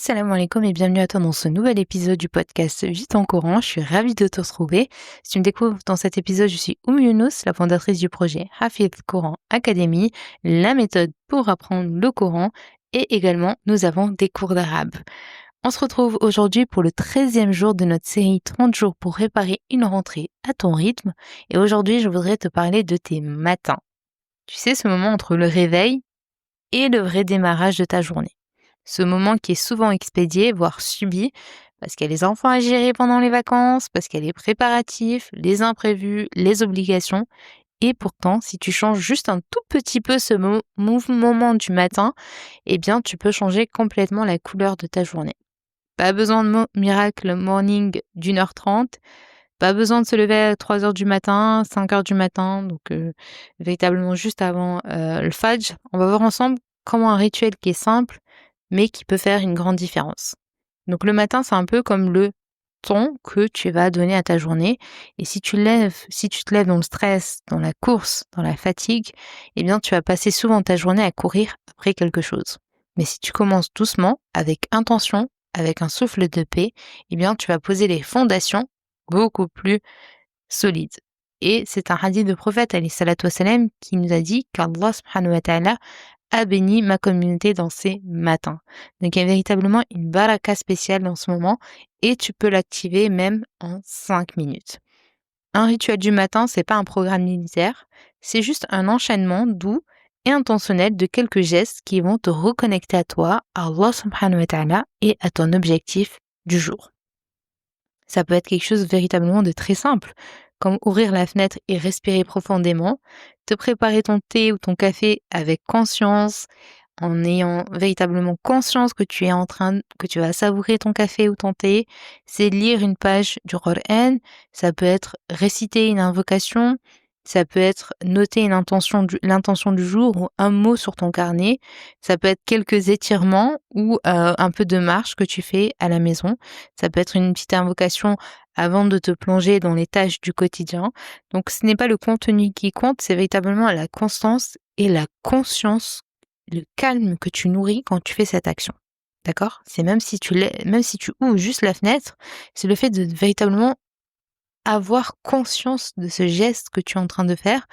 Assalamu alaikum et bienvenue à toi dans ce nouvel épisode du podcast Vite en Coran. Je suis ravie de te retrouver. Si tu me découvres dans cet épisode, je suis Younous, la fondatrice du projet Hafid Coran Academy, la méthode pour apprendre le Coran, et également nous avons des cours d'arabe. On se retrouve aujourd'hui pour le 13e jour de notre série 30 jours pour préparer une rentrée à ton rythme. Et aujourd'hui, je voudrais te parler de tes matins. Tu sais, ce moment entre le réveil et le vrai démarrage de ta journée. Ce moment qui est souvent expédié, voire subi, parce qu'il y a les enfants à gérer pendant les vacances, parce qu'il y a les préparatifs, les imprévus, les obligations. Et pourtant, si tu changes juste un tout petit peu ce moment du matin, eh bien, tu peux changer complètement la couleur de ta journée. Pas besoin de miracle morning d'1h30, pas besoin de se lever à 3h du matin, 5h du matin, donc véritablement juste avant le Fajr. On va voir ensemble comment un rituel qui est simple, mais qui peut faire une grande différence. Donc le matin, c'est un peu comme le ton que tu vas donner à ta journée. Et si tu te lèves dans le stress, dans la course, dans la fatigue, eh bien tu vas passer souvent ta journée à courir après quelque chose. Mais si tu commences doucement, avec intention, avec un souffle de paix, eh bien tu vas poser les fondations beaucoup plus solides. Et c'est un hadith de prophète, alayhi salatu wassalam, qui nous a dit qu'Allah subhanahu wa ta'ala a béni ma communauté dans ces matins. Donc il y a véritablement une baraka spéciale dans ce moment et tu peux l'activer même en 5 minutes. Un rituel du matin, c'est pas un programme militaire, c'est juste un enchaînement doux et intentionnel de quelques gestes qui vont te reconnecter à toi, à Allah subhanahu wa ta'ala et à ton objectif du jour. Ça peut être quelque chose véritablement de très simple, comme ouvrir la fenêtre et respirer profondément, te préparer ton thé ou ton café avec conscience, en ayant véritablement conscience que tu vas savourer ton café ou ton thé. C'est lire une page du Coran, ça peut être réciter une invocation, ça peut être noter l'intention du jour ou un mot sur ton carnet, ça peut être quelques étirements ou un peu de marche que tu fais à la maison, ça peut être une petite invocation avant de te plonger dans les tâches du quotidien. Donc ce n'est pas le contenu qui compte, c'est véritablement la constance et la conscience, le calme que tu nourris quand tu fais cette action. D'accord ? C'est même si tu ouvres juste la fenêtre, c'est le fait de véritablement avoir conscience de ce geste que tu es en train de faire.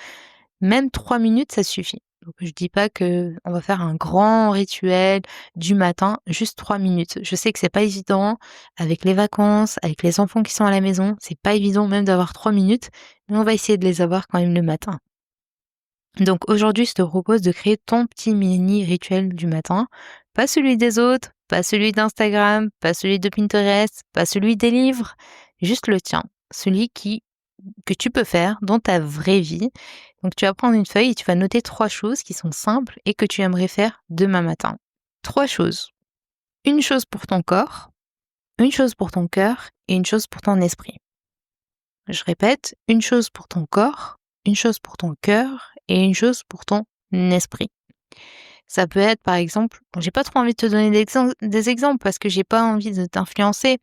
Même 3 minutes, ça suffit. Donc je dis pas que on va faire un grand rituel du matin, juste 3 minutes. Je sais que c'est pas évident avec les vacances, avec les enfants qui sont à la maison, c'est pas évident même d'avoir 3 minutes, mais on va essayer de les avoir quand même le matin. Donc aujourd'hui, je te propose de créer ton petit mini rituel du matin, pas celui des autres, pas celui d'Instagram, pas celui de Pinterest, pas celui des livres, juste le tien, celui que tu peux faire dans ta vraie vie. Donc tu vas prendre une feuille et tu vas noter 3 choses qui sont simples et que tu aimerais faire demain matin. 3 choses. Une chose pour ton corps, une chose pour ton cœur et une chose pour ton esprit. Je répète, une chose pour ton corps, une chose pour ton cœur et une chose pour ton esprit. Ça peut être par exemple, j'ai pas trop envie de te donner des exemples parce que j'ai pas envie de t'influencer,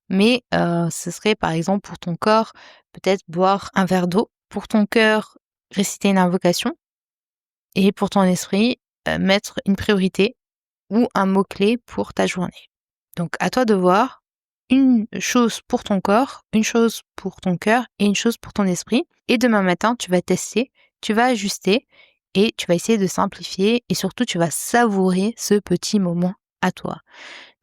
mais ce serait par exemple pour ton corps, peut-être boire un verre d'eau, pour ton cœur, réciter une invocation, et pour ton esprit, mettre une priorité ou un mot-clé pour ta journée. Donc à toi de voir une chose pour ton corps, une chose pour ton cœur et une chose pour ton esprit. Et demain matin, tu vas tester, tu vas ajuster et tu vas essayer de simplifier et surtout tu vas savourer ce petit moment à toi.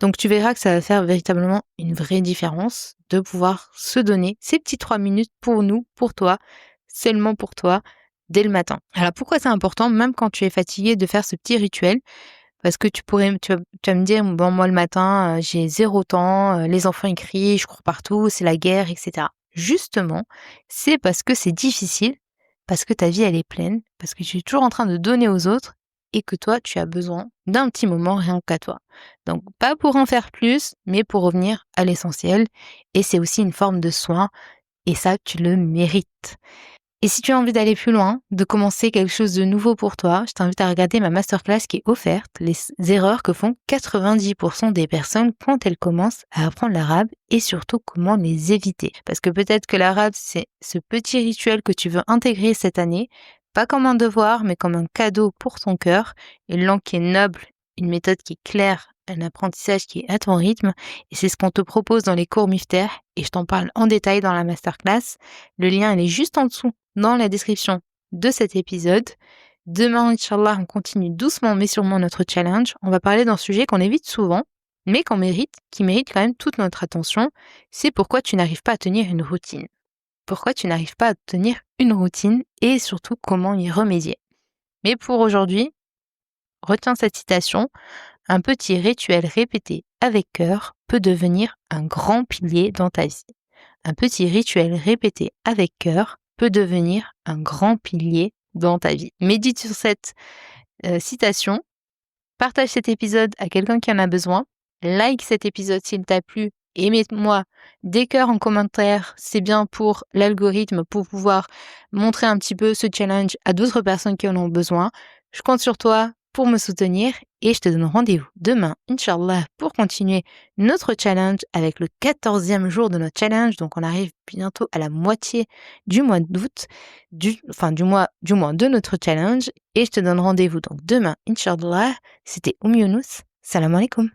Donc tu verras que ça va faire véritablement une vraie différence de pouvoir se donner ces petits 3 minutes pour nous, pour toi, seulement pour toi, dès le matin. Alors pourquoi c'est important, même quand tu es fatigué, de faire ce petit rituel? Parce que tu vas me dire, bon, moi le matin, j'ai 0 temps, les enfants ils crient, je cours partout, c'est la guerre, etc. Justement, c'est parce que c'est difficile, parce que ta vie elle est pleine, parce que tu es toujours en train de donner aux autres et que toi tu as besoin d'un petit moment rien qu'à toi. Donc pas pour en faire plus, mais pour revenir à l'essentiel. Et c'est aussi une forme de soin et ça tu le mérites. Et si tu as envie d'aller plus loin, de commencer quelque chose de nouveau pour toi, je t'invite à regarder ma masterclass qui est offerte, les erreurs que font 90% des personnes quand elles commencent à apprendre l'arabe et surtout comment les éviter. Parce que peut-être que l'arabe, c'est ce petit rituel que tu veux intégrer cette année, pas comme un devoir, mais comme un cadeau pour ton cœur, une langue qui est noble, une méthode qui est claire un apprentissage qui est à ton rythme et c'est ce qu'on te propose dans les cours Mifter et je t'en parle en détail dans la masterclass. Le lien, il est juste en dessous dans la description de cet épisode. Demain, Inch'Allah, on continue doucement mais sûrement notre challenge. On va parler d'un sujet qu'on évite souvent, mais qui mérite quand même toute notre attention. C'est pourquoi tu n'arrives pas à tenir une routine. Pourquoi tu n'arrives pas à tenir une routine et surtout comment y remédier. Mais pour aujourd'hui, retiens cette citation. Un petit rituel répété avec cœur peut devenir un grand pilier dans ta vie. Un petit rituel répété avec cœur peut devenir un grand pilier dans ta vie. Médite sur cette citation. Partage cet épisode à quelqu'un qui en a besoin. Like cet épisode s'il t'a plu. Et mets-moi des cœurs en commentaire. C'est bien pour l'algorithme, pour pouvoir montrer un petit peu ce challenge à d'autres personnes qui en ont besoin. Je compte sur toi pour me soutenir et je te donne rendez-vous demain, Inch'Allah, pour continuer notre challenge avec le 14e jour de notre challenge. Donc, on arrive bientôt à la moitié du mois d'août, du mois de notre challenge. Et je te donne rendez-vous donc demain, Inch'Allah. C'était Younous. Salam alaikum.